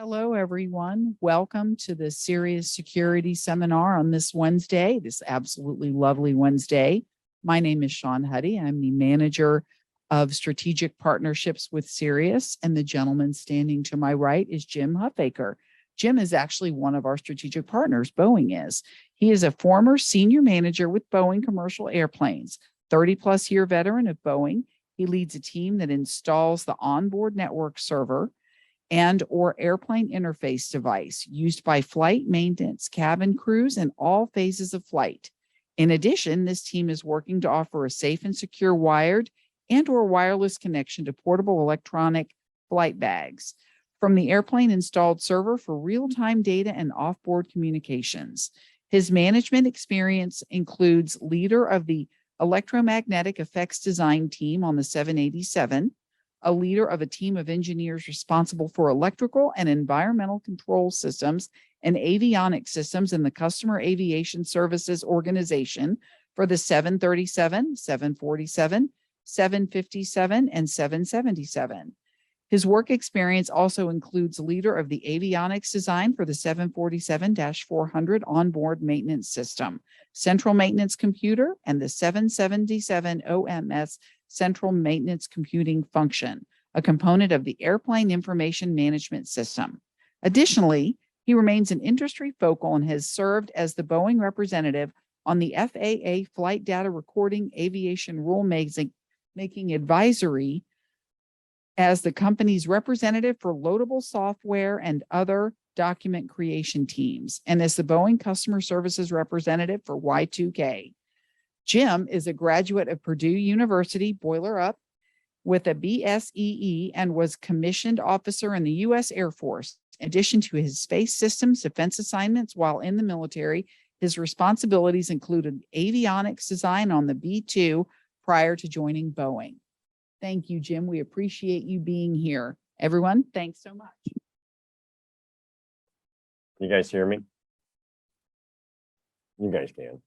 Hello, everyone. Welcome to the CERIAS Security Seminar on this Wednesday, this absolutely lovely Wednesday. My name is Sean Huddy. I'm the manager of strategic partnerships with CERIAS, and the gentleman standing to my right is Jim Huffaker. Jim is actually one of our strategic partners, Boeing is. He is a former senior manager with Boeing Commercial Airplanes, 30-plus year veteran of Boeing. He leads a team that installs the onboard network server and or airplane interface device used by flight maintenance, cabin crews, and all phases of flight. In addition, this team is working to offer a safe and secure wired and or wireless connection to portable electronic flight bags from the airplane installed server for real-time data and offboard communications. His management experience includes leader of the electromagnetic effects design team on the 787, a leader of a team of engineers responsible for electrical and environmental control systems and avionics systems in the Customer Aviation Services Organization for the 737, 747, 757, and 777. His work experience also includes leader of the avionics design for the 747-400 onboard maintenance system, central maintenance computer, and the 777 OMS central maintenance computing function, a component of the airplane information management system. Additionally, he remains an industry focal and has served as the Boeing representative on the FAA Flight Data Recording Aviation Rulemaking Advisory as the company's representative for loadable software and other document creation teams, and as the Boeing Customer Services representative for Y2K. Jim is a graduate of Purdue University, Boiler Up, with a BSEE and was commissioned officer in the U.S. Air Force. In addition to his space systems defense assignments while in the military, his responsibilities included avionics design on the B-2 prior to joining Boeing. Thank you, Jim. We appreciate you being here. Everyone, thanks so much. You guys hear me? You guys can.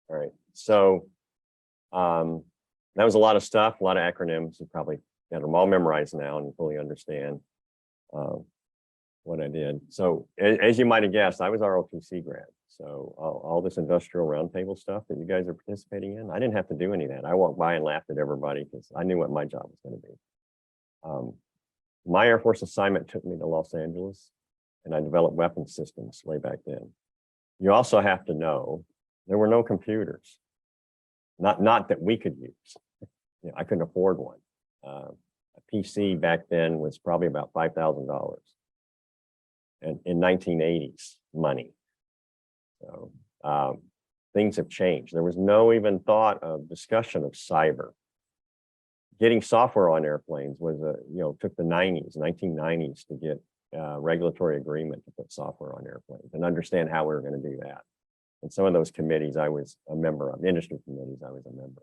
All right. So that was a lot of stuff, a lot of acronyms. You probably got them all memorized now and fully understand what I did. So as you might have guessed, I was ROTC grad. So all this industrial roundtable stuff that you guys are participating in, I didn't have to do any of that. I walked by and laughed at everybody because I knew what my job was going to be. My Air Force assignment took me to Los Angeles, and I developed weapons systems way back then. You also have to know there were no computers, not that we could use. You know, I couldn't afford one. A PC back then was probably about $5,000, and in 1980s money. So things have changed. There was no even thought of discussion of cyber. Getting software on airplanes was took the 1990s to get regulatory agreement to put software on airplanes and understand how we were going to do that. And some of those committees I was a member of, industry committees I was a member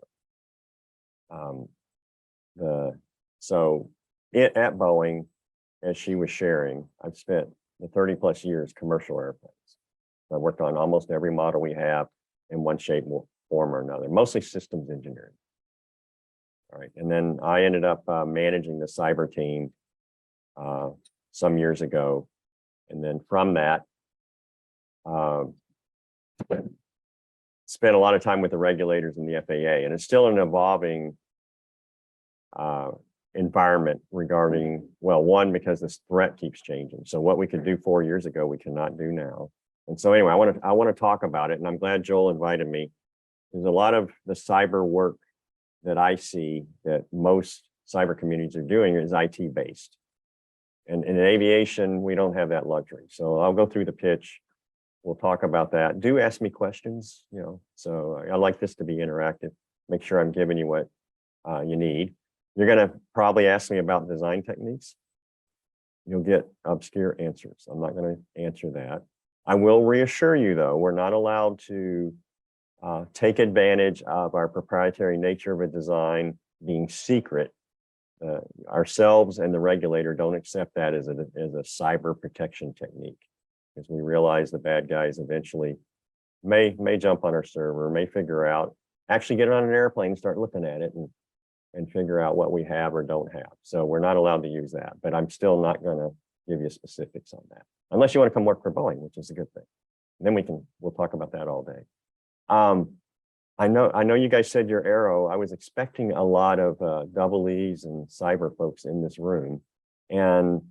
of. At Boeing, as she was sharing, I've spent the 30+ years commercial airplanes. I worked on almost every model we have in one shape, form, or another, mostly systems engineering. All right, and then I ended up managing the cyber team some years ago, and then from that, spent a lot of time with the regulators and the FAA, and it's still an evolving environment regarding, well, one, because this threat keeps changing. So what we could do 4 years ago, we cannot do now. And so anyway, I want to talk about it, and I'm glad Joel invited me. There's a lot of the cyber work that I see that most cyber communities are doing is IT based. And in aviation, we don't have that luxury. So I'll go through the pitch. We'll talk about that. Do ask me questions, so I like this to be interactive. Make sure I'm giving you what you need. You're going to probably ask me about design techniques. You'll get obscure answers. I'm not going to answer that. I will reassure you, though, we're not allowed to take advantage of our proprietary nature of a design being secret. Ourselves and the regulator don't accept that as a cyber protection technique, because we realize the bad guys eventually may jump on our server, may figure out, actually get it on an airplane and start looking at it and figure out what we have or don't have. So we're not allowed to use that, but I'm still not going to give you specifics on that, unless you want to come work for Boeing, which is a good thing. And then we'll talk about that all day. I know you guys said you're aero. I was expecting a lot of double E's and cyber folks in this room, and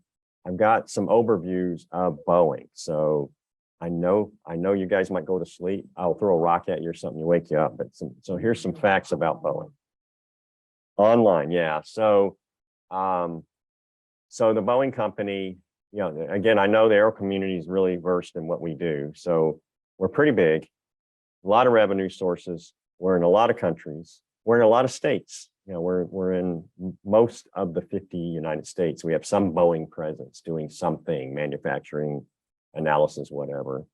I've got some overviews of Boeing. So I know you guys might go to sleep. I'll throw a rock at you or something to wake you up. But so here's some facts about Boeing. Online, yeah. So the Boeing company, you know, again, I know the aero community is really versed in what we do. So we're pretty big, a lot of revenue sources. We're in a lot of countries. We're in a lot of states. You know, we're in most of the 50 United States. We have some Boeing presence doing something, manufacturing, analysis, whatever.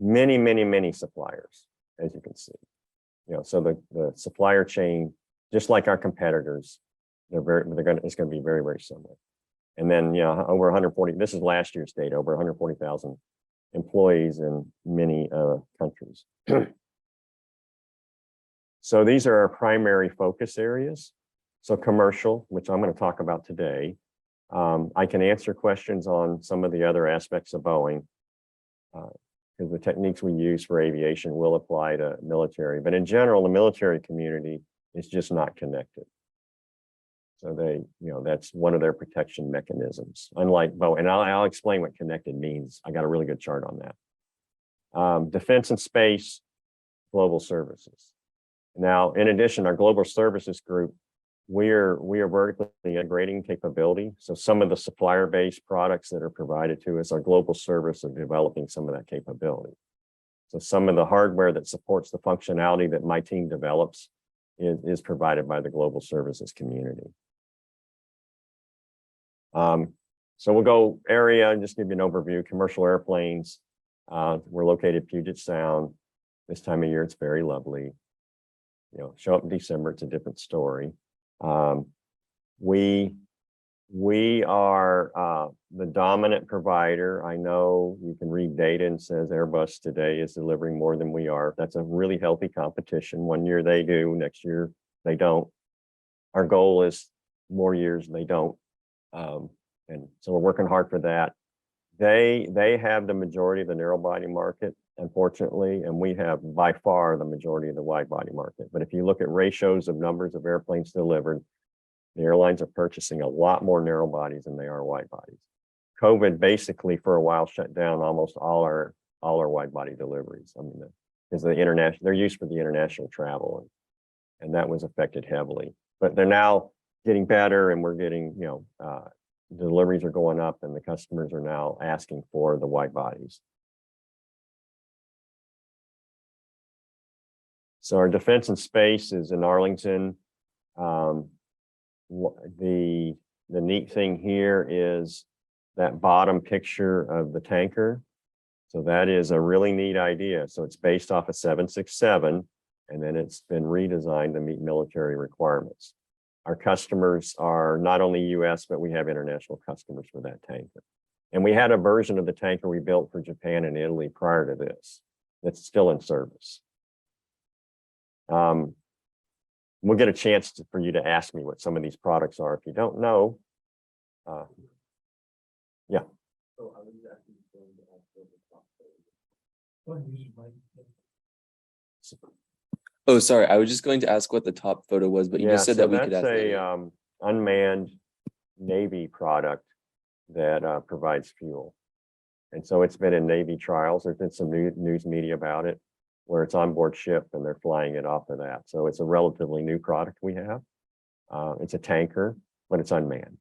Many suppliers, as you can see. You know, so the supplier chain, just like our competitors, it's going to be very, very similar. And then, you know, over 140, this is last year's data, over 140,000 employees in many countries. So these are our primary focus areas. So commercial, which I'm going to talk about today. I can answer questions on some of the other aspects of Boeing, because the techniques we use for aviation will apply to military. But in general, the military community is just not connected. So that's one of their protection mechanisms, unlike Boeing. And I'll explain what connected means. I got a really good chart on that. Defense and space, global services. Now, in addition, our global services group, we are vertically integrating capability. So some of the supplier-based products that are provided to us, our global service of developing some of that capability. So some of the hardware that supports the functionality that my team develops is provided by the global services community. So we'll go area and just give you an overview. Commercial airplanes. We're located Puget Sound. This time of year, it's very lovely. You know, show up in December, it's a different story. We are the dominant provider. I know you can read data and says Airbus today is delivering more than we are. That's a really healthy competition. One year they do, next year they don't. Our goal is more years they don't. And so we're working hard for that. They have the majority of the narrow body market, unfortunately, and we have by far the majority of the wide body market. But if you look at ratios of numbers of airplanes delivered, the airlines are purchasing a lot more narrow bodies than they are wide bodies. COVID basically for a while shut down almost all our wide body deliveries. I mean, because they're used for the international travel, and that was affected heavily. But they're now getting better, and we're getting, you know, deliveries are going up, and the customers are now asking for the wide bodies. So our defense and space is in Arlington. The neat thing here is that bottom picture of the tanker. So that is a really neat idea. So it's based off a 767, and then it's been redesigned to meet military requirements. Our customers are not only US, but we have international customers for that tanker. And we had a version of the tanker we built for Japan and Italy prior to this that's still in service. We'll get a chance for you to ask me what some of these products are. If you don't know, yeah. So I was actually going to ask for the top. Oh, sorry. I was just going to ask what the top photo was, but you just said so that we could ask. That's later. a unmanned Navy product that provides fuel. And so it's been in Navy trials. There's been some news media about it, where it's on board ship and they're flying it off of that. So it's a relatively new product we have. It's a tanker, but it's unmanned.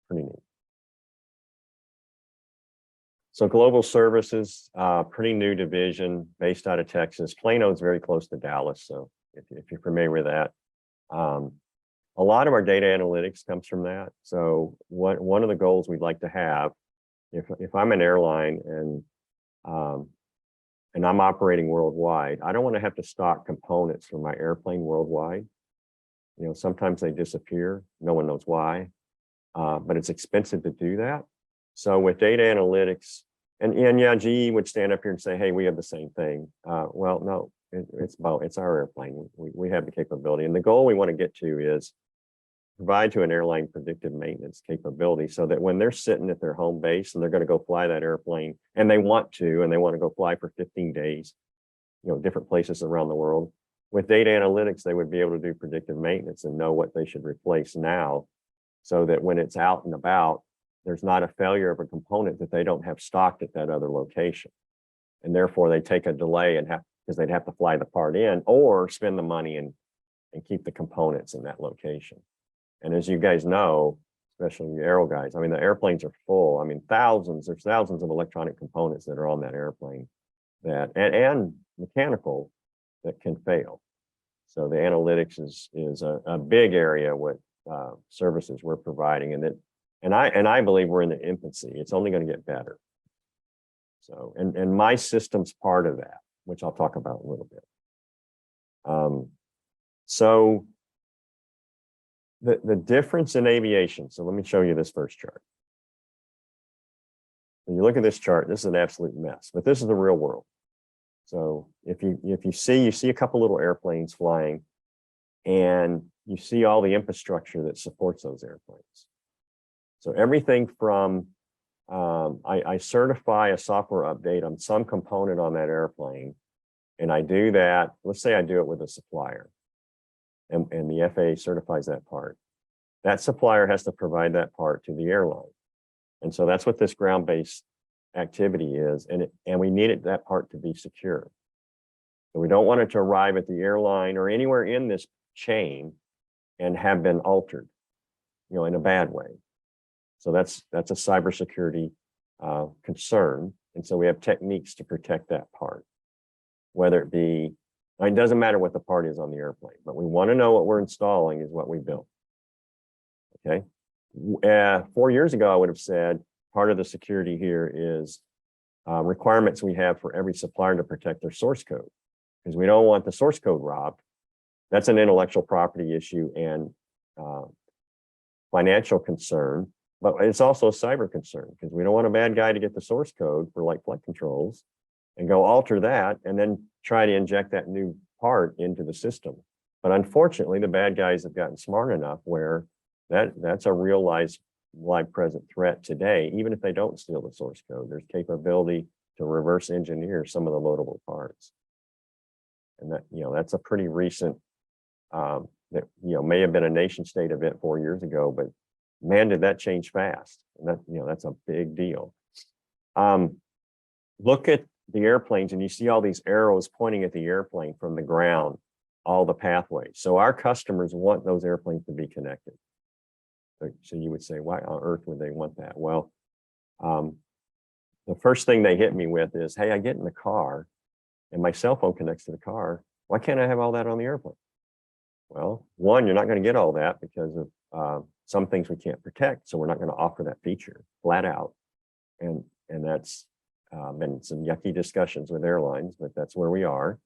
Pretty neat. So global services, pretty new division based out of Texas. Plano is very close to Dallas. So if you're familiar with that, a lot of our data analytics comes from that. So one of the goals we'd like to have, if I'm an airline and I'm operating worldwide, I don't want to have to stock components for my airplane worldwide. You know, sometimes they disappear. No one knows why, but it's expensive to do that. So with data analytics, and yeah, GE would stand up here and say, hey, we have the same thing. Well, no, it's our airplane. We have the capability. And the goal we want to get to is provide to an airline predictive maintenance capability so that when they're sitting at their home base and they're going to go fly that airplane and they want to go fly for 15 days, different places around the world. With data analytics, they would be able to do predictive maintenance and know what they should replace now so that when it's out and about, there's not a failure of a component that they don't have stocked at that other location. And therefore they take a delay because they'd have to fly the part in or spend the money and keep the components in that location. And as you guys know, especially you aero guys, I mean, the airplanes are full. I mean, there's thousands of electronic components that are on that airplane and mechanical that can fail. So the analytics is a big area with services we're providing, and I believe we're in the infancy. It's only going to get better. So and my system's part of that, which I'll talk about a little bit. So the difference in aviation. So let me show you this first chart. When you look at this chart, this is an absolute mess, but this is the real world. So if you see a couple little airplanes flying, and you see all the infrastructure that supports those airplanes. So everything from I certify a software update on some component on that airplane, and I do that. Let's say I do it with a supplier, and the FAA certifies that part. That supplier has to provide that part to the airline, and so that's what this ground-based activity is, and we need that part to be secure. So we don't want it to arrive at the airline or anywhere in this chain and have been altered, in a bad way. So that's a cybersecurity concern, and so we have techniques to protect that part. Whether it be, it doesn't matter what the part is on the airplane, but we want to know what we're installing is what we built. Okay, 4 years ago I would have said, part of the security here is requirements we have for every supplier to protect their source code, because we don't want the source code robbed. That's an intellectual property issue and financial concern, but it's also a cyber concern because we don't want a bad guy to get the source code for like flight controls and go alter that and then try to inject that new part into the system. But unfortunately, the bad guys have gotten smart enough where that's a real live present threat today. Even if they don't steal the source code, there's capability to reverse engineer some of the loadable parts. And that's a pretty recent, that may have been a nation state event 4 years ago, but man, did that change fast. And that's a big deal. Look at the airplanes and you see all these arrows pointing at the airplane from the ground, all the pathways. So our customers want those airplanes to be connected. So you would say, why on earth would they want that? Well, the first thing they hit me with is, hey, I get in the car and my cell phone connects to the car. Why can't I have all that on the airplane? Well, one, you're not going to get all that because of some things we can't protect. So we're not going to offer that feature flat out. And that's been some yucky discussions with airlines, but that's where we are.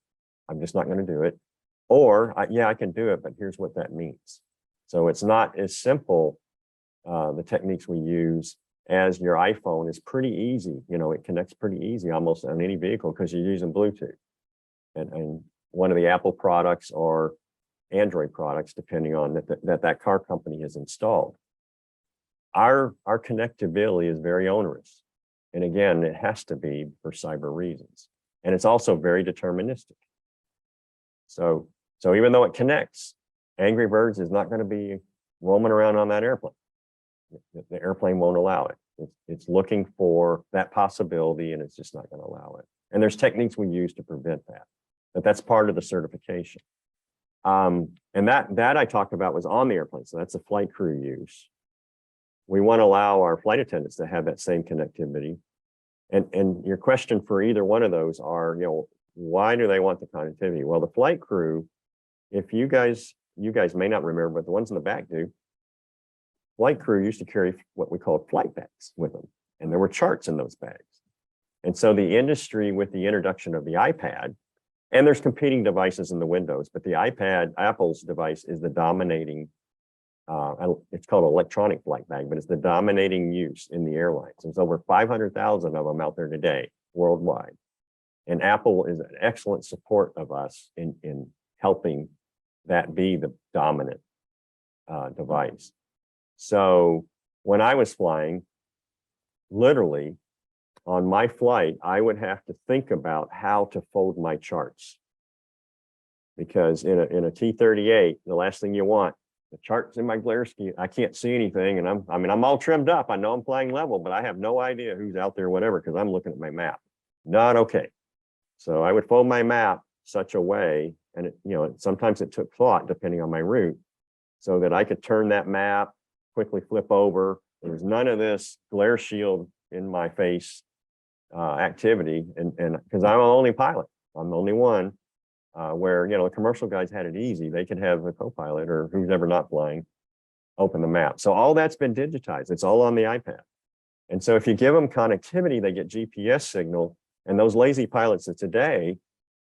I'm just not going to do it. Or, yeah, I can do it, but here's what that means. So it's not as simple. The techniques we use as your iPhone is pretty easy. It connects pretty easy almost on any vehicle because you're using Bluetooth. And one of the Apple products or Android products, depending on that car company has installed. Our connectability is very onerous. And again, it has to be for cyber reasons. And it's also very deterministic. So even though it connects, Angry Birds is not going to be roaming around on that airplane. The airplane won't allow it. It's looking for that possibility and it's just not going to allow it. And there's techniques we use to prevent that. But that's part of the certification. And that I talked about was on the airplane. So that's the flight crew use. We want to allow our flight attendants to have that same connectivity. And your question for either one of those are, why do they want the connectivity? Well, the flight crew, if you guys may not remember, but the ones in the back do. Flight crew used to carry what we call flight bags with them. And there were charts in those bags. And so the industry, with the introduction of the iPad, and there's competing devices in the Windows, but the iPad, Apple's device, is the dominating, it's called electronic flight bag, but it's the dominating use in the airlines. There's over 500,000 of them out there today, worldwide. And Apple is an excellent support of us in helping that be the dominant device. So when I was flying, literally on my flight, I would have to think about how to fold my charts. Because in a T-38, the last thing you want, the charts in my glare ski, I can't see anything. And I'm all trimmed up. I know I'm flying level, but I have no idea who's out there, whatever, because I'm looking at my map. Not okay. So I would fold my map such a way, and sometimes it took thought depending on my route, so that I could turn that map, quickly flip over. There was none of this glare shield in my face activity, and because I'm the only pilot, I'm the only one. Where the commercial guys had it easy. They could have a co-pilot or who's ever not flying open the map. So all that's been digitized. It's all on the iPad. And so if you give them connectivity, they get GPS signal. And those lazy pilots of today,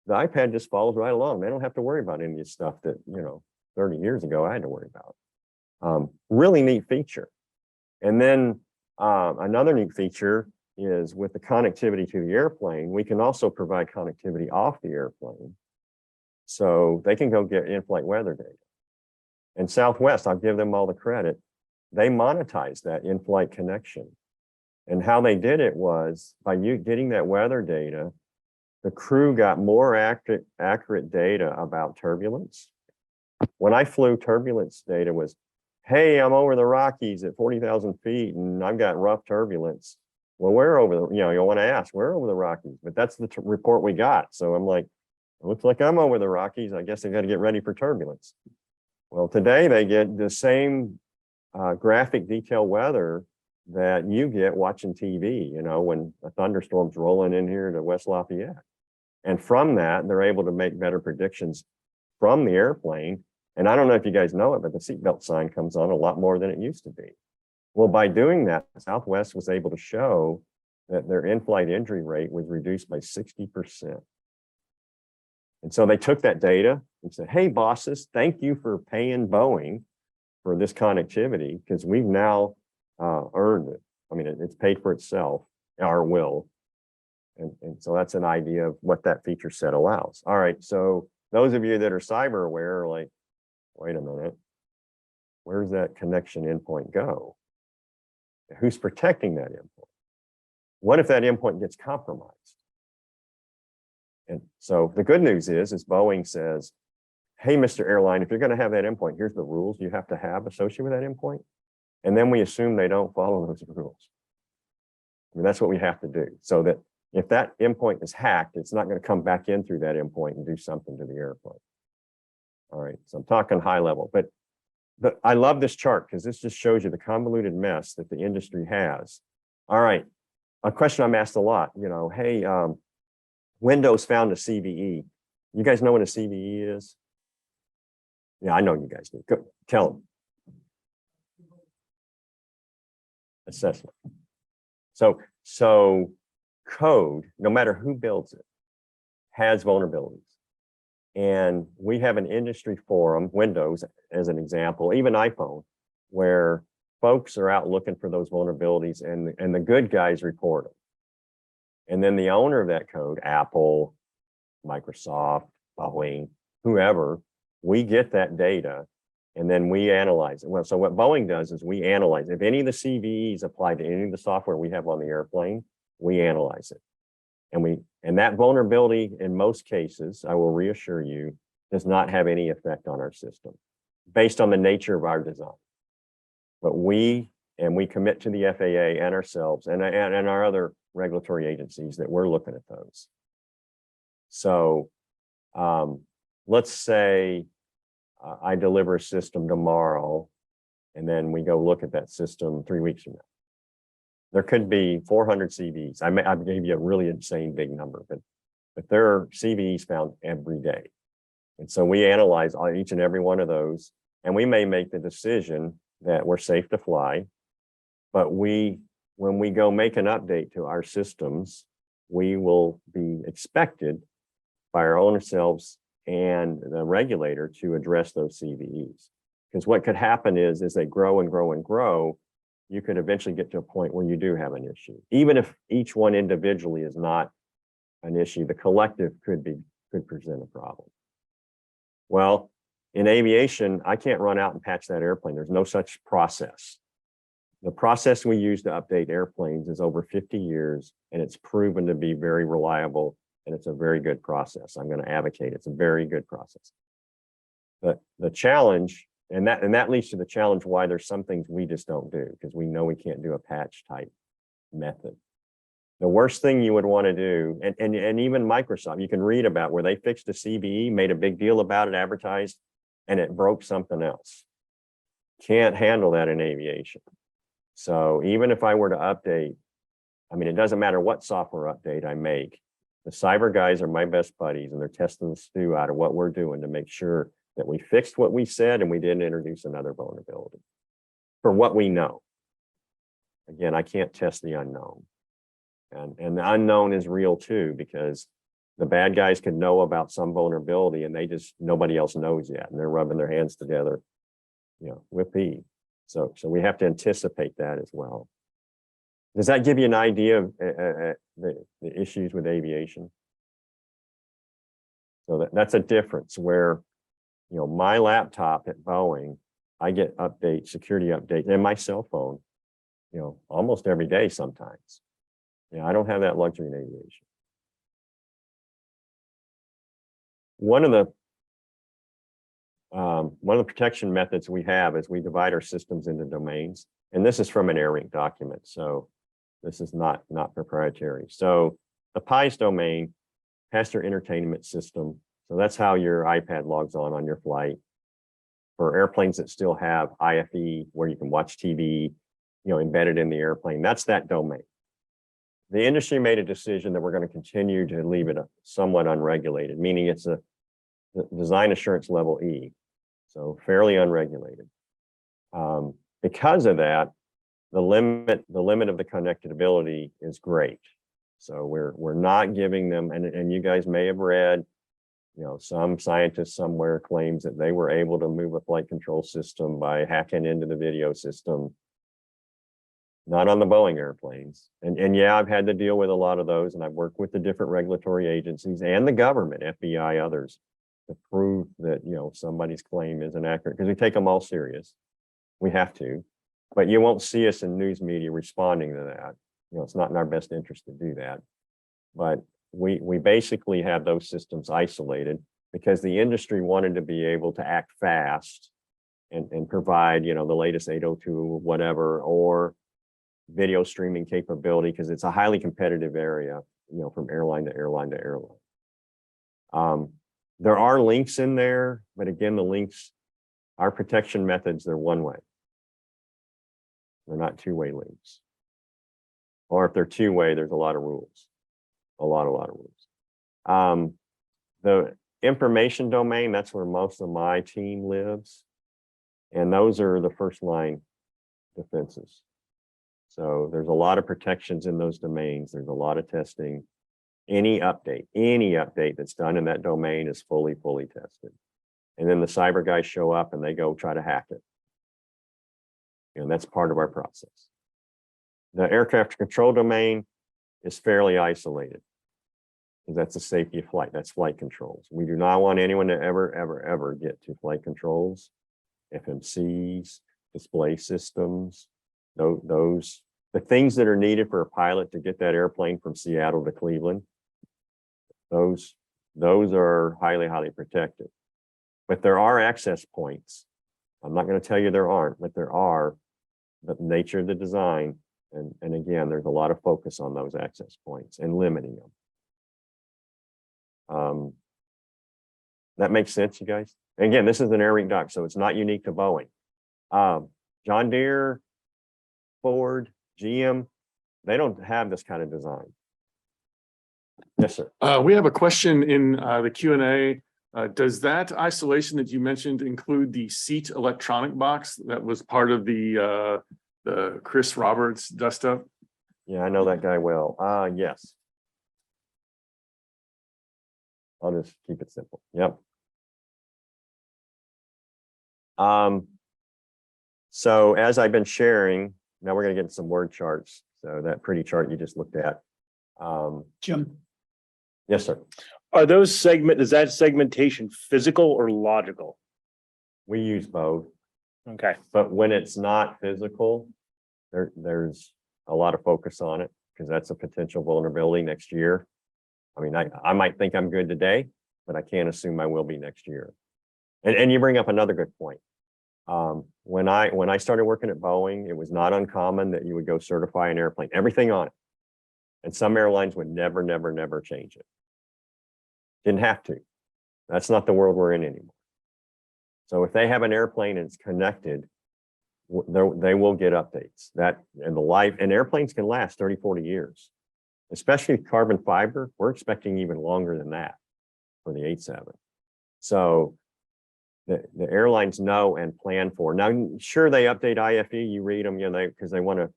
the iPad just follows right along. They don't have to worry about any of this stuff that 30 years ago I had to worry about. Really neat feature. And then another neat feature is with the connectivity to the airplane, we can also provide connectivity off the airplane. So they can go get in-flight weather data. And Southwest, I'll give them all the credit. They monetized that in-flight connection. And how they did it was by you getting that weather data, the crew got more accurate data about turbulence. When I flew, turbulence data was, hey, I'm over the Rockies at 40,000 feet and I've got rough turbulence. Well, we're over the, you want to ask, we're over the Rockies, but that's the report we got. So I'm like, it looks like I'm over the Rockies. I guess I got to get ready for turbulence. Well, today they get the same graphic detail weather that you get watching TV, when a thunderstorm's rolling in here to West Lafayette. And from that, they're able to make better predictions from the airplane. And I don't know if you guys know it, but the seatbelt sign comes on a lot more than it used to be. Well, by doing that, Southwest was able to show that their in-flight injury rate was reduced by 60%. And so they took that data and said, hey, bosses, thank you for paying Boeing for this connectivity, because we've now earned it. I mean, it's paid for itself, our will. And so that's an idea of what that feature set allows. All right, so those of you that are cyber aware are like, wait a minute, where's that connection endpoint go? Who's protecting that endpoint? What if that endpoint gets compromised? And so the good news is Boeing says, hey, Mr. Airline, if you're going to have that endpoint, here's the rules you have to have associated with that endpoint. And then we assume they don't follow those rules. I mean, that's what we have to do. So that if that endpoint is hacked, it's not going to come back in through that endpoint and do something to the airplane. All right, so I'm talking high level, but I love this chart because this just shows you the convoluted mess that the industry has. All right, a question I'm asked a lot, hey, Windows found a CVE. You guys know what a CVE is? Yeah, I know you guys do. Go, tell them. Assessment. So code, no matter who builds it, has vulnerabilities. And we have an industry forum, Windows as an example, even iPhone, where folks are out looking for those vulnerabilities and the good guys report them. And then the owner of that code, Apple, Microsoft, Boeing, whoever, we get that data and then we analyze it. Well, so what Boeing does is we analyze. If any of the CVEs apply to any of the software we have on the airplane, we analyze it. And that vulnerability, in most cases, I will reassure you, does not have any effect on our system based on the nature of our design. But we commit to the FAA and ourselves and our other regulatory agencies that we're looking at those. So let's say I deliver a system tomorrow, and then we go look at that system 3 weeks from now. There could be 400 CVEs. I gave you a really insane big number, but there are CVEs found every day. And so we analyze each and every one of those, and we may make the decision that we're safe to fly, but when we go make an update to our systems, we will be expected by our own selves and the regulator to address those CVEs. Because what could happen is as they grow and grow and grow, you could eventually get to a point where you do have an issue. Even if each one individually is not an issue, the collective could present a problem. Well, In aviation, I can't run out and patch that airplane. There's no such process. The process we use to update airplanes is over 50 years, and it's proven to be very reliable, and it's a very good process. I'm going to advocate it's a very good process. The challenge, and that leads to the challenge why there's some things we just don't do, because we know we can't do a patch type method. The worst thing you would want to do, and even Microsoft, you can read about where they fixed a CVE, made a big deal about it, advertised, and it broke something else. Can't handle that in aviation. So even if I were to update, I mean, it doesn't matter what software update I make, the cyber guys are my best buddies, and they're testing the stew out of what we're doing to make sure that we fixed what we said and we didn't introduce another vulnerability for what we know. Again, I can't test the unknown. And the unknown is real too, because the bad guys could know about some vulnerability and nobody else knows yet. And they're rubbing their hands together, whippy. So we have to anticipate that as well. Does that give you an idea of the issues with aviation? So that's a difference where, my laptop at Boeing, I get security updates, and my cell phone, almost every day sometimes. I don't have that luxury in aviation. One of the protection methods we have is we divide our systems into domains, and this is from an AirLink document, so this is not proprietary. So the PIES domain, passenger entertainment system. So that's how your iPad logs on your flight. For airplanes that still have IFE, where you can watch TV, embedded in the airplane, that's that domain. The industry made a decision that we're going to continue to leave it somewhat unregulated, meaning it's a design assurance level E, so fairly unregulated. Because of that, the limit of the connectability is great. So we're not giving them, and you guys may have read, some scientist somewhere claims that they were able to move a flight control system by hacking into the video system. Not on the Boeing airplanes. And yeah, I've had to deal with a lot of those, and I've worked with the different regulatory agencies and the government, FBI, others, to prove that, somebody's claim isn't accurate, because we take them all serious. We have to, but you won't see us in news media responding to that. It's not in our best interest to do that. But we basically have those systems isolated because the industry wanted to be able to act fast and provide, the latest 802 whatever, or video streaming capability, because it's a highly competitive area, from airline to airline to airline. There are links in there, but again, the links, our protection methods, they're one way. They're not two-way links. Or if they're two-way, there's a lot of rules. A lot of rules. The information domain, that's where most of my team lives. And those are the first line defenses. So there's a lot of protections in those domains. There's a lot of testing. Any update that's done in that domain is fully tested. And then the cyber guys show up and they go try to hack it. And that's part of our process. The air traffic control domain is fairly isolated, because that's the safety of flight. That's flight controls. We do not want anyone to ever get to flight controls, FMCs, display systems, the things that are needed for a pilot to get that airplane from Seattle to Cleveland. Those are highly protected. But there are access points. I'm not going to tell you there aren't, but there are. The nature of the design, and again, there's a lot of focus on those access points and limiting them. That makes sense, you guys? And again, this is an AirLink doc, so it's not unique to Boeing. John Deere, Ford, GM, they don't have this kind of design. Yes, sir. We have a question in the Q&A. Does that isolation that you mentioned include the seat electronic box that was part of the Chris Roberts dust up? Yeah, I know that guy well. Yes. I'll just keep it simple. Yep. So as I've been sharing, now we're going to get some word charts. So that pretty chart you just looked at. Jim, Yes, sir. is that segmentation physical or logical? We use both, Okay, but when it's not physical, there's a lot of focus on it because that's a potential vulnerability next year. I mean, I might think I'm good today, but I can't assume I will be next year. And you bring up another good point. When I started working at Boeing, it was not uncommon that you would go certify an airplane, everything on it. And some airlines would never change it. Didn't have to. That's not the world we're in anymore. So if they have an airplane and it's connected, they will get updates. That and the life and airplanes can last 30, 40 years, especially carbon fiber. We're expecting even longer than that for the 87. So the airlines know and plan for. Now, sure, they update IFE, you read them, because they want to.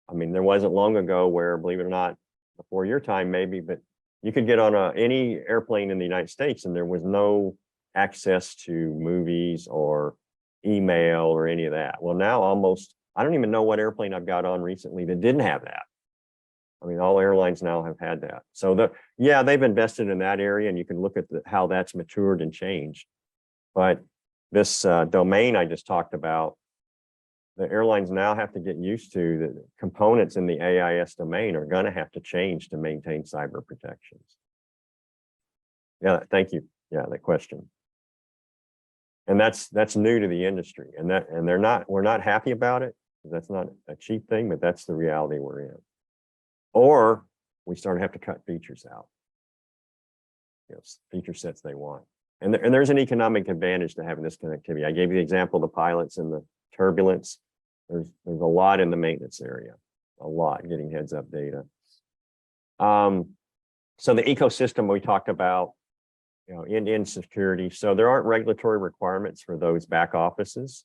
I mean, there wasn't long ago where, believe it or not, before your time maybe, but you could get on any airplane in the United States and there was no access to movies or email or any of that. Well, now I don't even know what airplane I've got on recently that didn't have that. I mean, all airlines now have had that. So they've invested in that area and you can look at how that's matured and changed. But this domain I just talked about, the airlines now have to get used to the components in the AIS domain are going to have to change to maintain cyber protections. Yeah, thank you. Yeah, that question. And that's new to the industry, and we're not happy about it. That's not a cheap thing, but that's the reality we're in. Or we start to have to cut features out. Feature sets they want. And there's an economic advantage to having this connectivity. I gave you the example of the pilots and the turbulence. There's a lot in the maintenance area, a lot getting heads up data. So the ecosystem we talked about, end-to-end security. So there aren't regulatory requirements for those back offices,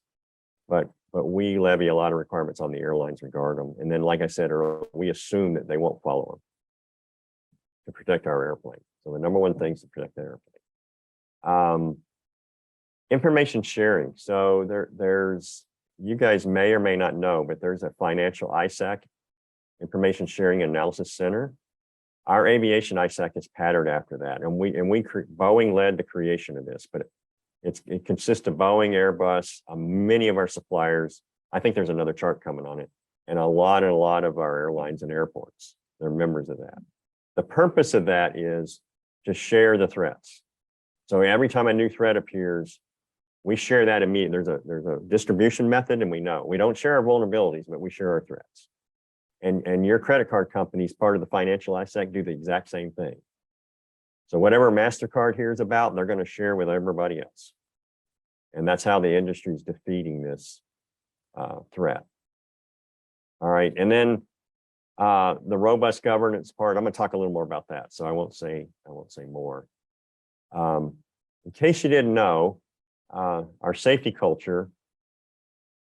but we levy a lot of requirements on the airlines regarding them. And then, like I said earlier, we assume that they won't follow them to protect our airplane. So the number one thing is to protect the airplane. Information sharing. So there's, you guys may or may not know, but there's a financial ISAC, Information Sharing Analysis Center. Our aviation ISAC is patterned after that. And Boeing led the creation of this, but it consists of Boeing, Airbus, many of our suppliers. I think there's another chart coming on it, and a lot of our airlines and airports. They're members of that. The purpose of that is to share the threats. So every time a new threat appears, we share that immediately. There's a distribution method, and we don't share our vulnerabilities, but we share our threats. And your credit card companies, part of the financial ISAC, do the exact same thing. So whatever MasterCard hears about, they're going to share with everybody else. And that's how the industry is defeating this threat. All right, and then the robust governance part, I'm going to talk a little more about that, so I won't say more. In case you didn't know, our safety culture.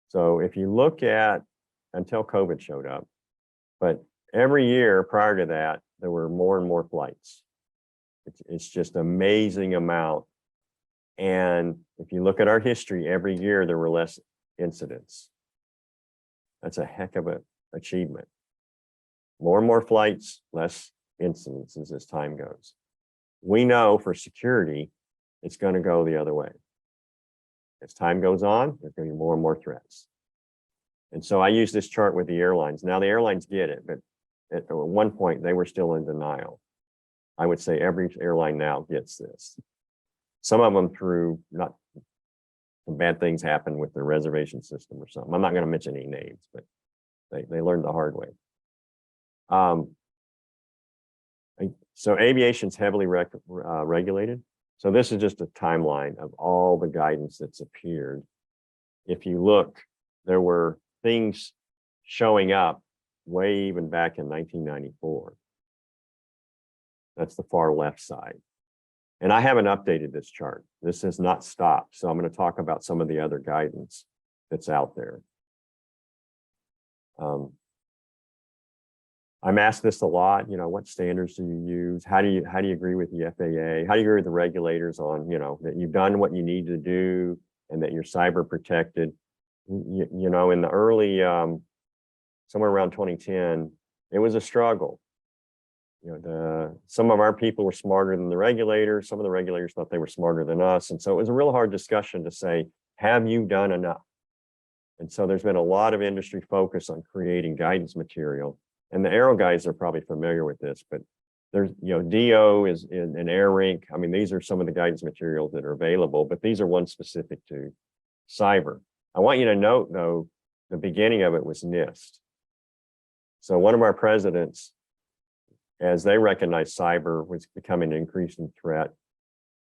So if you look at until COVID showed up, but every year prior to that, there were more and more flights. It's just an amazing amount. And if you look at our history, every year there were less incidents. That's a heck of an achievement. More and more flights, less incidents as time goes. We know for security, it's going to go the other way. As time goes on, there's going to be more and more threats. And so I use this chart with the airlines. Now the airlines get it, but at one point they were still in denial. I would say every airline now gets this. Some of them through some bad things happen with their reservation system or something. I'm not going to mention any names, but they learned the hard way. So aviation's heavily regulated. So this is just a timeline of all the guidance that's appeared. If you look, there were things showing up way even back in 1994. That's the far left side. And I haven't updated this chart. This has not stopped. So I'm going to talk about some of the other guidance that's out there. I'm asked this a lot, what standards do you use? How do you agree with the FAA? How do you agree with the regulators on, that you've done what you need to do and that you're cyber protected? In the early, somewhere around 2010, it was a struggle. Some of our people were smarter than the regulators. Some of the regulators thought they were smarter than us. And so it was a real hard discussion to say, have you done enough? And so there's been a lot of industry focus on creating guidance material. And the aero guys are probably familiar with this, but there's, DO is in an air rink. I mean, these are some of the guidance materials that are available, but these are ones specific to cyber. I want you to note, though, the beginning of it was NIST. So one of our presidents, as they recognized cyber was becoming an increasing threat,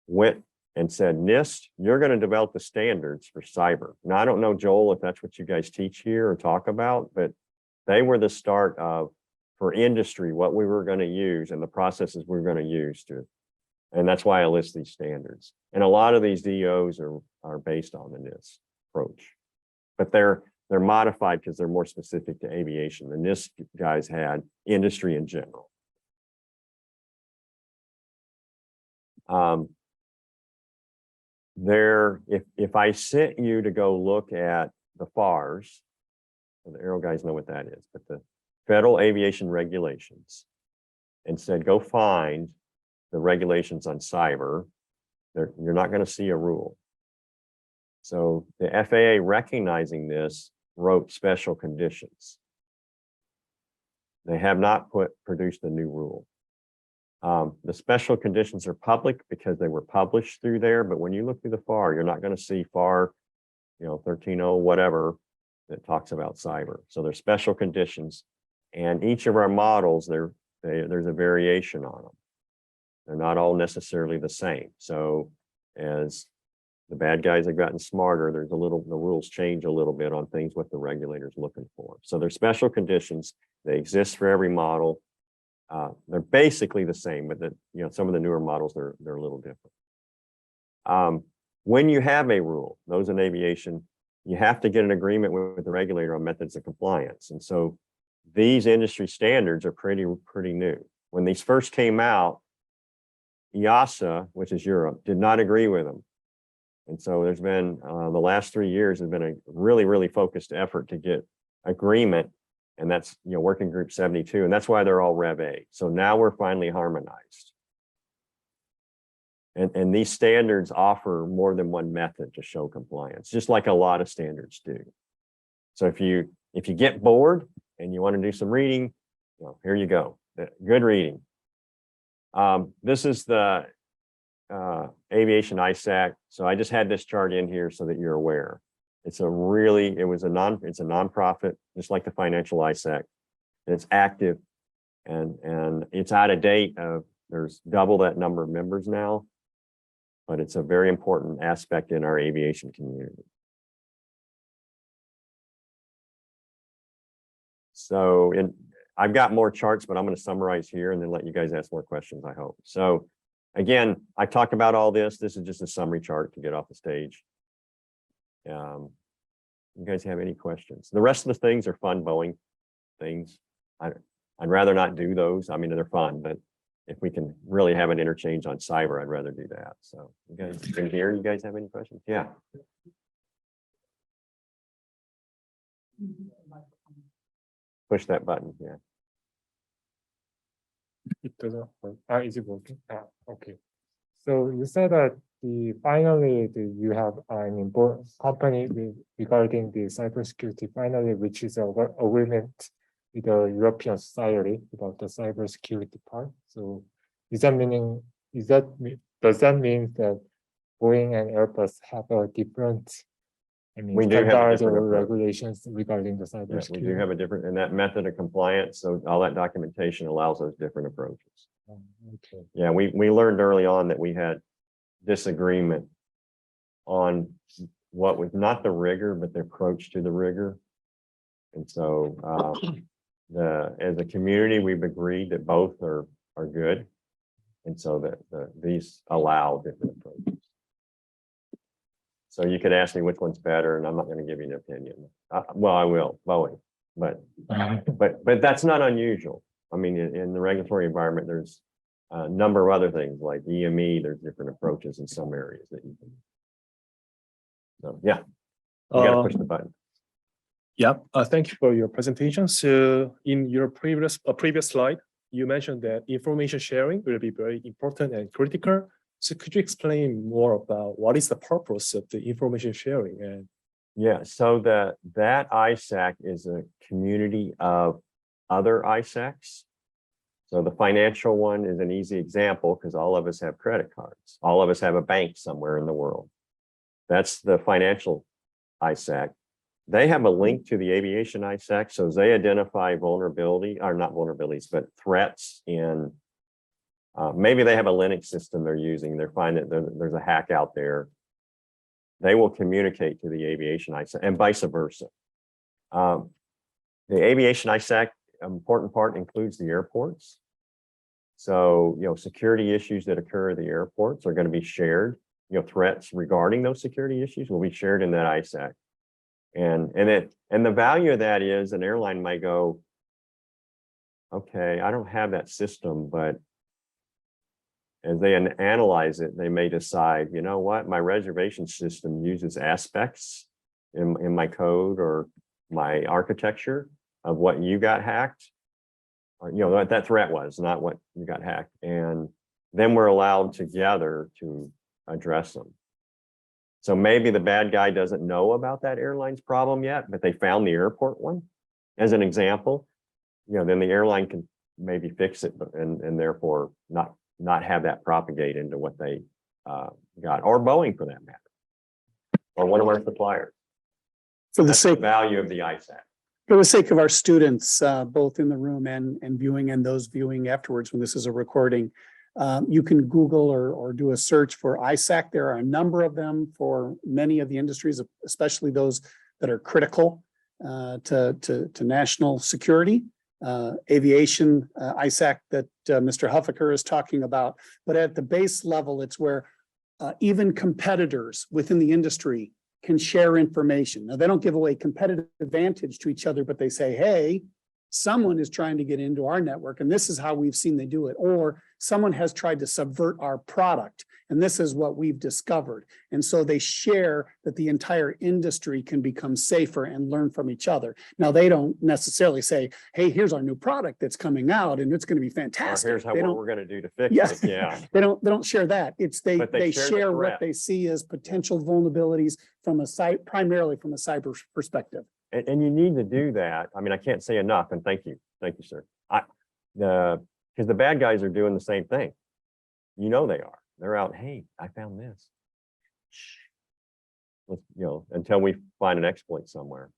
went and said, NIST, you're going to develop the standards for cyber. Now, I don't know, Joel, if that's what you guys teach here or talk about, but they were the start of, for industry, what we were going to use and the processes we we're going to use to. And that's why I list these standards. And a lot of these DOs are based on the NIST approach, but they're modified because they're more specific to aviation. The NIST guys had industry in general. If I sent you to go look at the FARs, the aero guys know what that is, but the Federal Aviation Regulations, and said, go find the regulations on cyber, you're not going to see a rule. So the FAA, recognizing this, wrote special conditions. They have not produced a new rule. The special conditions are public because they were published through there, but when you look through the FAR, you're not going to see FAR, 13.0 whatever that talks about cyber. So there's special conditions, and each of our models, there's a variation on them. They're not all necessarily the same. So as the bad guys have gotten smarter, the rules change a little bit on things what the regulator's looking for. So there's special conditions. They exist for every model. They're basically the same, but some of the newer models, they're a little different. When you have a rule, those in aviation, you have to get an agreement with the regulator on methods of compliance. And so these industry standards are pretty new. When these first came out, EASA, which is Europe, did not agree with them. And so there's been, the last 3 years has been a really, really focused effort to get agreement. And that's, working group 72. And that's why they're all Rev A. So now we're finally harmonized. And these standards offer more than one method to show compliance, just like a lot of standards do. So if you get bored and you want to do some reading, here you go. Good reading. This is the Aviation ISAC. So I just had this chart in here so that you're aware. It's a nonprofit, just like the financial ISAC. It's active and it's out of date. There's double that number of members now, but it's a very important aspect in our aviation community. So I've got more charts, but I'm going to summarize here and then let you guys ask more questions, I hope. So again, I talked about all this. This is just a summary chart to get off the stage. You guys have any questions? The rest of the things are fun Boeing things. I'd rather not do those. I mean, they're fun, but if we can really have an interchange on cyber, I'd rather do that. So you guys in here, you guys have any questions? Yeah. Push that button. Yeah. It doesn't work. Is it working? Okay. So you said that finally you have an important company regarding the cybersecurity finally, which is an agreement with the European Society about the cybersecurity part. So does that mean that Boeing and Airbus have a different, We do have a standards different or approach. regulations regarding the cybersecurity? We do have a different, and that method of compliance. So all that documentation allows those different approaches. Okay. Yeah, we learned early on that we had disagreement on what was not the rigor, but the approach to the rigor. And so as a community, we've agreed that both are good. And so that these allow different approaches. So you could ask me which one's better, and I'm not going to give you an opinion. Well, I will, Boeing, but that's not unusual. I mean, in the regulatory environment, there's a number of other things like EME. There's different approaches in some areas that you can. So yeah, you got to push the button. Yeah, thank you for your presentation. So in your previous slide, you mentioned that information sharing will be very important and critical. So could you explain more about what is the purpose of the information sharing? And Yeah, so that ISAC is a community of other ISACs. So the financial one is an easy example because all of us have credit cards. All of us have a bank somewhere in the world. That's the financial ISAC. They have a link to the aviation ISAC, so as they identify vulnerability, or not vulnerabilities, but threats in maybe they have a Linux system they're using. They're finding that there's a hack out there. They will communicate to the aviation ISAC and vice versa. The aviation ISAC, important part includes the airports. So, security issues that occur at the airports are going to be shared. Threats regarding those security issues will be shared in that ISAC. And the value of that is an airline might go, okay, I don't have that system, but as they analyze it, they may decide, you know what, my reservation system uses aspects in my code or my architecture of what you got hacked, or what that threat was, not what you got hacked. And then we're allowed together to address them. So maybe the bad guy doesn't know about that airline's problem yet, but they found the airport one as an example. Then the airline can maybe fix it and therefore not have that propagate into what they got, or Boeing for that matter, or one of our suppliers. For the That's the sake, value of the ISAC. for the sake of our students, both in the room and viewing and those viewing afterwards when this is a recording, you can Google or do a search for ISAC. There are a number of them for many of the industries, especially those that are critical to national security. Aviation ISAC that Mr. Huffaker is talking about, but at the base level, it's where even competitors within the industry can share information. Now, they don't give away competitive advantage to each other, but they say, hey, someone is trying to get into our network, and this is how we've seen they do it. Or someone has tried to subvert our product, and this is what we've discovered. And so they share that the entire industry can become safer and learn from each other. Now, they don't necessarily say, hey, here's our new product that's coming out, and it's going to be Or fantastic. here's what we're going to do to fix Yeah. it. Yeah. They don't share that. It's But they they share the share threat. what they see as potential vulnerabilities from primarily from a cyber perspective. And you need to do that. I mean, I can't say enough, and thank you, sir. Because the bad guys are doing the same thing. They are. They're out. Hey, I found this. Until we find an exploit somewhere.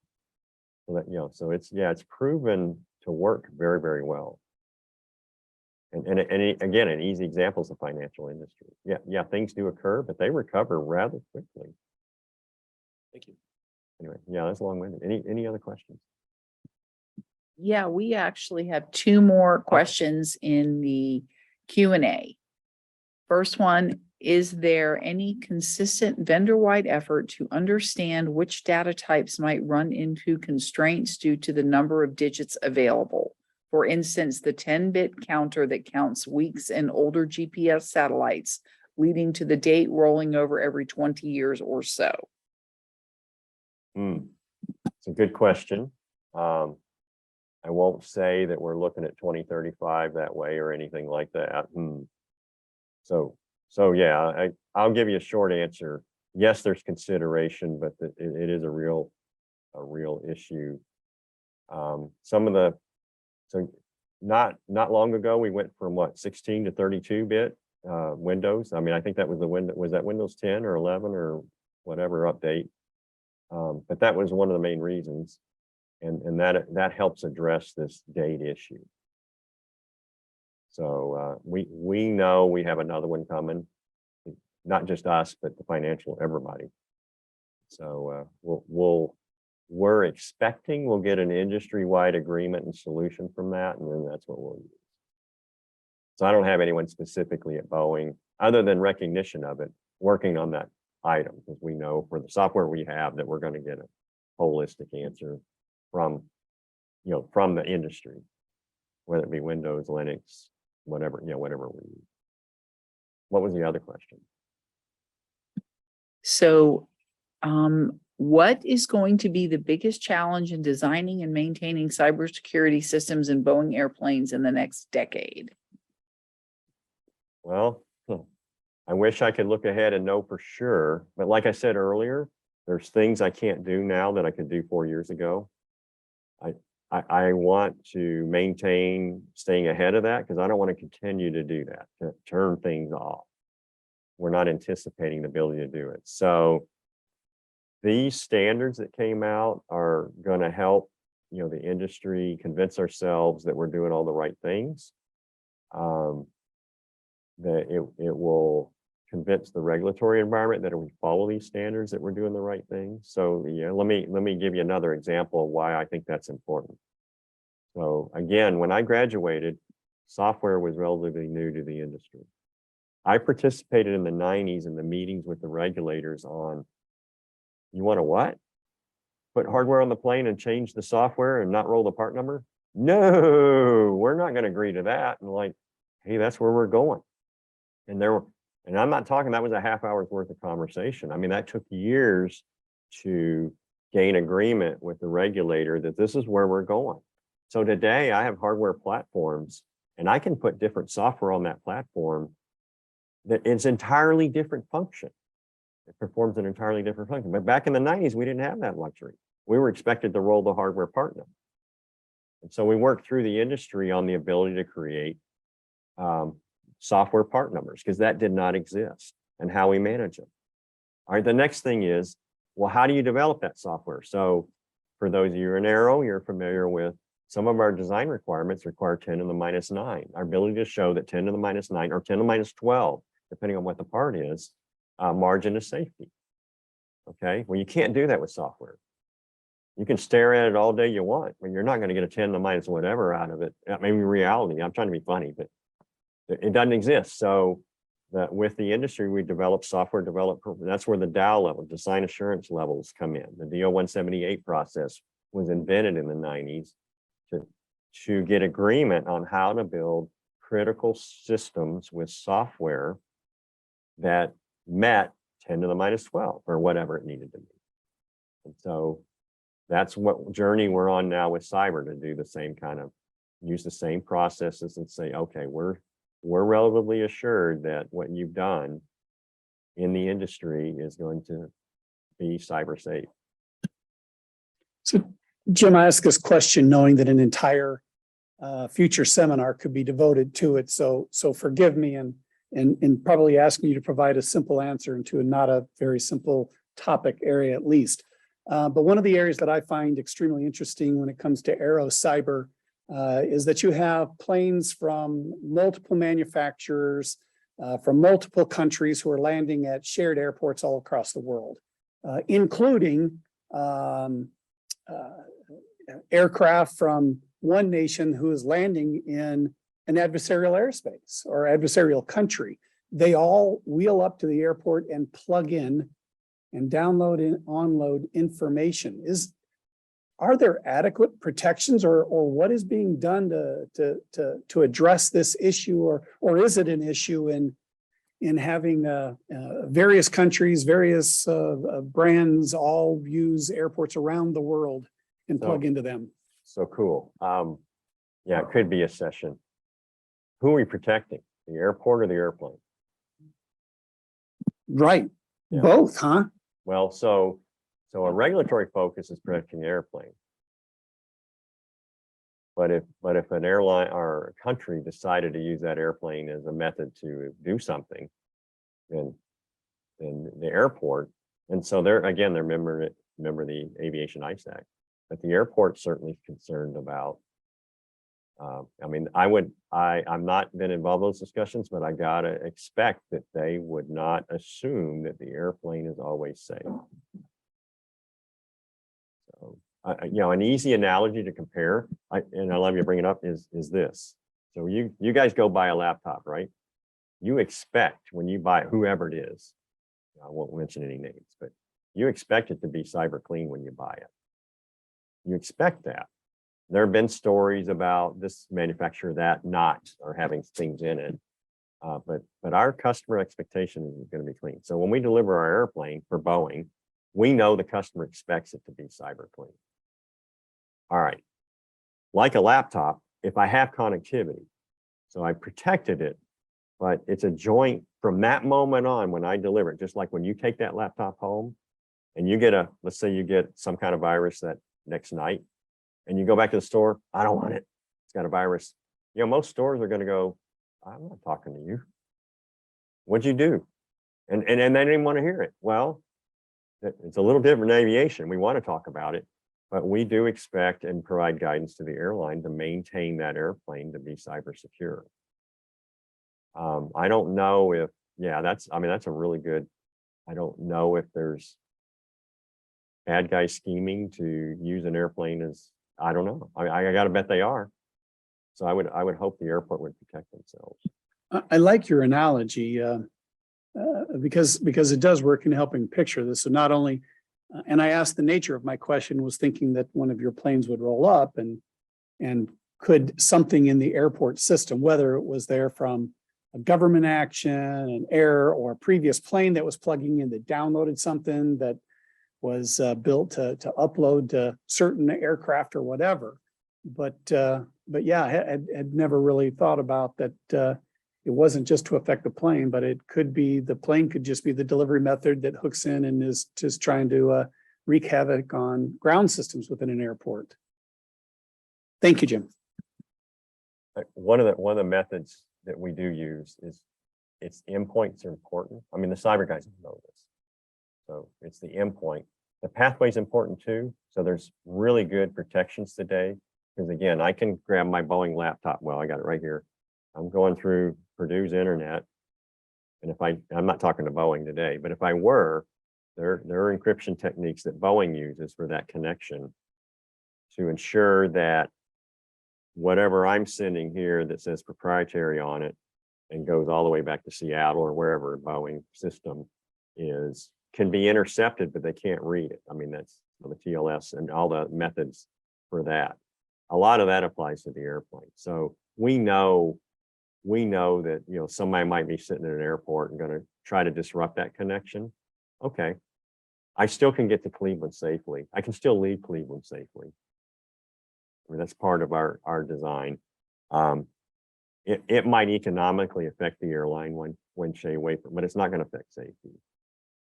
So that so it's proven to work very, very well. And again, an easy example is the financial industry. Yeah, things do occur, but they recover rather quickly. thank you. Anyway, yeah, that's long-winded. Any other questions? Yeah, we actually have two more questions in the Q&A. First one, is there any consistent vendor-wide effort to understand which data types might run into constraints due to the number of digits available? For instance, the 10-bit counter that counts weeks in older GPS satellites, leading to the date rolling over every 20 years or so. It's a good question. I won't say that we're looking at 2035 that way or anything like that. So yeah, I'll give you a short answer. Yes, there's consideration, but it is a real issue. Not long ago, we went from 16 to 32-bit Windows. I mean, I think that was was that Windows 10 or 11 or whatever update. But that was one of the main reasons, and that helps address this date issue. So we know we have another one coming, not just us, but the financial everybody. So we're expecting we'll get an industry-wide agreement and solution from that, and then that's what we'll use. So I don't have anyone specifically at Boeing, other than recognition of it, working on that item, because we know for the software we have that we're going to get a holistic answer from the industry, whether it be Windows, Linux, whatever we use. What was the other question? So, what is going to be the biggest challenge in designing and maintaining cybersecurity systems in Boeing airplanes in the next decade? Well, I wish I could look ahead and know for sure, but like I said earlier, there's things I can't do now that I could do 4 years ago. I want to maintain staying ahead of that because I don't want to continue to do that, to turn things off. We're not anticipating the ability to do it. So these standards that came out are going to help, the industry convince ourselves that we're doing all the right things. That it will convince the regulatory environment that if we follow these standards that we're doing the right thing. So let me give you another example of why I think that's important. So again, when I graduated, software was relatively new to the industry. I participated in the 90s in the meetings with the regulators on, you want to what? Put hardware on the plane and change the software and not roll the part number? No, we're not going to agree to that. And like, hey, that's where we're going. And I'm not talking, that was a half hour's worth of conversation. I mean, that took years to gain agreement with the regulator that this is where we're going. So today I have hardware platforms and I can put different software on that platform that it's entirely different function. It performs an entirely different function. But back in the 90s, we didn't have that luxury. We were expected to roll the hardware part number. And so we worked through the industry on the ability to create software part numbers because that did not exist and how we manage them. All right, the next thing is, well, how do you develop that software? So for those of you in Aero, you're familiar with some of our design requirements require 10 to the minus 9. Our ability to show that 10 to the minus 9 or 10 to the minus 12, depending on what the part is, margin of safety. Okay, well, you can't do that with software. You can stare at it all day you want, but you're not going to get a 10 to the minus whatever out of it. Maybe reality, I'm trying to be funny, but it doesn't exist. So with the industry, we develop software development. That's where the DAO level, design assurance levels come in. The DO 178 process was invented in the 90s to get agreement on how to build critical systems with software that met 10 to the minus 12 or whatever it needed to be. And so that's what journey we're on now with cyber, to do the same kind of, use the same processes and say, okay, we're relatively assured that what you've done in the industry is going to be cyber safe. So Jim, I asked this question knowing that an entire future seminar could be devoted to it. So forgive me and probably asking you to provide a simple answer into not a very simple topic area at least. But one of the areas that I find extremely interesting when it comes to aero cyber is that you have planes from multiple manufacturers, from multiple countries who are landing at shared airports all across the world, including aircraft from one nation who is landing in an adversarial airspace or adversarial country. They all wheel up to the airport and plug in and download and onload information. Are there adequate protections or what is being done to address this issue, or is it an issue in having various countries, various brands all use airports around the world and plug into them? So cool. Yeah, it could be a session. Who are we protecting? The airport or the airplane? Right. Yeah. Both, huh? Well, so a regulatory focus is protecting the airplane. But if an airline or a country decided to use that airplane as a method to do something, then the airport, and so they're remember the Aviation ICE Act, but the airport's certainly concerned about. I mean, I'm not been involved in those discussions, but I gotta expect that they would not assume that the airplane is always safe. So, an easy analogy to compare, and I love you bring it up, is this. So you guys go buy a laptop, right? You expect when you buy whoever it is, I won't mention any names, but you expect it to be cyber clean when you buy it. You expect that. There have been stories about this manufacturer that not, or having things in it. But our customer expectation is going to be clean. So when we deliver our airplane for Boeing, we know the customer expects it to be cyber clean. All right. Like a laptop, if I have connectivity, so I protected it But it's a joint from that moment on when I deliver it, just like when you take that laptop home and you get let's say you get some kind of virus that next night and you go back to the store, I don't want it. It's got a virus. You know, most stores are going to go, I'm not talking to you. What'd you do? And they didn't even want to hear it. Well, it's a little different in aviation. We want to talk about it, but we do expect and provide guidance to the airline to maintain that airplane to be cyber secure. I don't know if, yeah, that's a really good, I don't know if there's bad guys scheming to use an airplane as, I don't know. I got to bet they are. So I would hope the airport would protect themselves. I like your analogy because it does work in helping picture this. So not only, and I asked the nature of my question was thinking that one of your planes would roll up and could something in the airport system, whether it was there from a government action, an error, or a previous plane that was plugging in that downloaded something that was built to upload to certain aircraft or whatever. But yeah, I had never really thought about that. It wasn't just to affect the plane, but it could be the plane could just be the delivery method that hooks in and is just trying to wreak havoc on ground systems within an airport. Thank you, Jim. One of the methods that we do use is its endpoints are important. I mean, the cyber guys know this. So it's the endpoint. The pathway is important too. So there's really good protections today. Because again, I can grab my Boeing laptop. Well, I got it right here. I'm going through Purdue's internet. And if I'm not talking to Boeing today, but if I were, there are encryption techniques that Boeing uses for that connection to ensure that whatever I'm sending here that says proprietary on it and goes all the way back to Seattle or wherever Boeing system is, can be intercepted, but they can't read it. I mean, that's the TLS and all the methods for that. A lot of that applies to the airplane. So we know that, you know, somebody might be sitting in an airport and going to try to disrupt that connection. Okay. I still can get to Cleveland safely. I can still leave Cleveland safely. I mean, that's part of our design. It might economically affect the airline when stay away from, but it's not going to affect safety.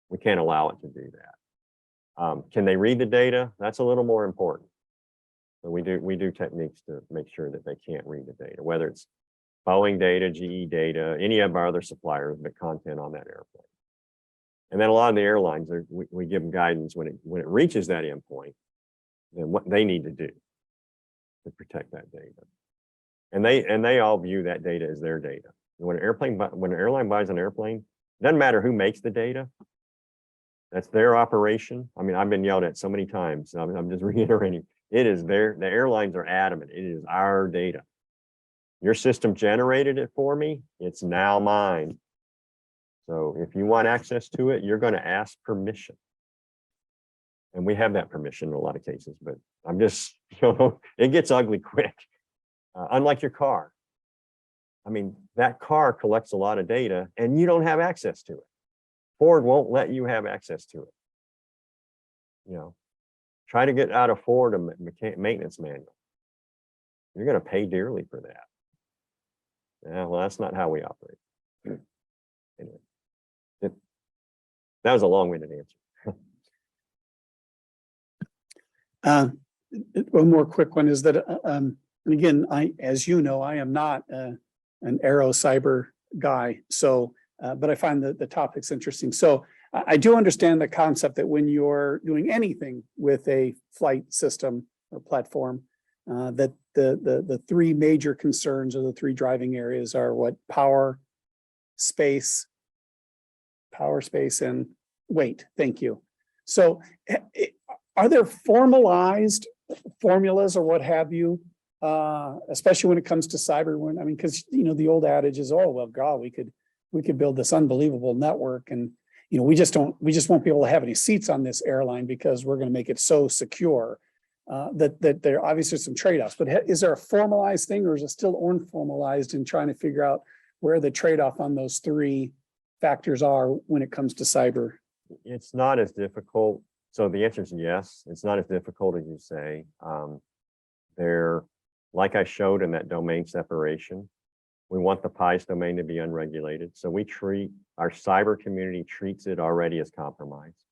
We can't allow it to do that. Can they read the data? That's a little more important. So we do techniques to make sure that they can't read the data, whether it's Boeing data, GE data, any of our other suppliers, but content on that airplane. And then a lot of the airlines, we give them guidance when it reaches that endpoint, then what they need to do to protect that data. And they all view that data as their data. And when an airline buys an airplane, it doesn't matter who makes the data. That's their operation. I mean, I've been yelled at so many times. I'm just reiterating. It is the airlines are adamant. It is our data. Your system generated it for me. It's now mine. So if you want access to it, you're going to ask permission. And we have that permission in a lot of cases, but I'm just, it gets ugly quick. Unlike your car. I mean, that car collects a lot of data and you don't have access to it. Ford won't let you have access to it. You know, try to get out of Ford a maintenance manual. You're going to pay dearly for that. Yeah, well, that's not how we operate. Anyway, that was a long-winded answer. One more quick one is that, and again, as you know, I am not an aero cyber guy. So, but I find the topics interesting. So I do understand the concept that when you're doing anything with a flight system or platform, that the three major concerns or the three driving areas are what? Power, space, and weight. Thank you. So are there formalized formulas or what have you, especially when it comes to cyber? I mean, because, you know, the old adage is, oh, well, God, we could build this unbelievable network and, you know, we just won't be able to have any seats on this airline because we're going to make it so secure. That there obviously some trade-offs, but is there a formalized thing or is it still unformalized in trying to figure out where the trade-off on those three factors are when it comes to cyber? It's not as difficult. So the answer is yes. It's not as difficult as you say. They're, like I showed in that domain separation, We want the PIES domain to be unregulated. So we treat, our cyber community treats it already as compromised.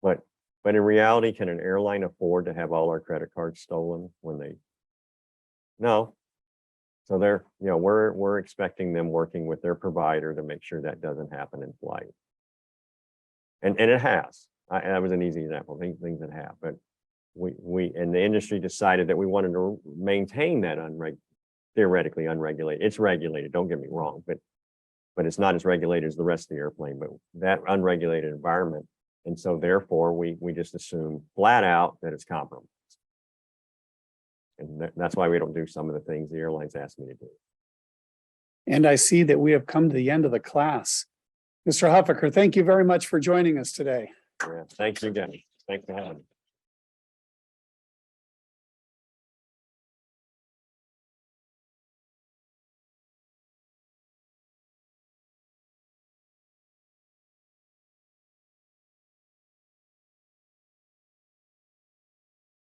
But in reality, can an airline afford to have all our credit cards stolen when they? No. So they're, we're expecting them working with their provider to make sure that doesn't happen in flight. And it has. That was an easy example, things that have, but we and the industry decided that we wanted to maintain that theoretically unregulated. It's regulated, don't get me wrong, but it's not as regulated as the rest of the airplane, but that unregulated environment. And so therefore we just assume flat out that it's compromised. And that's why we don't do some of the things the airlines ask me to do. And I see that we have come to the end of the class. Mr. Huffaker, thank you very much for joining us today. Yeah, thank you again. Thanks for having me.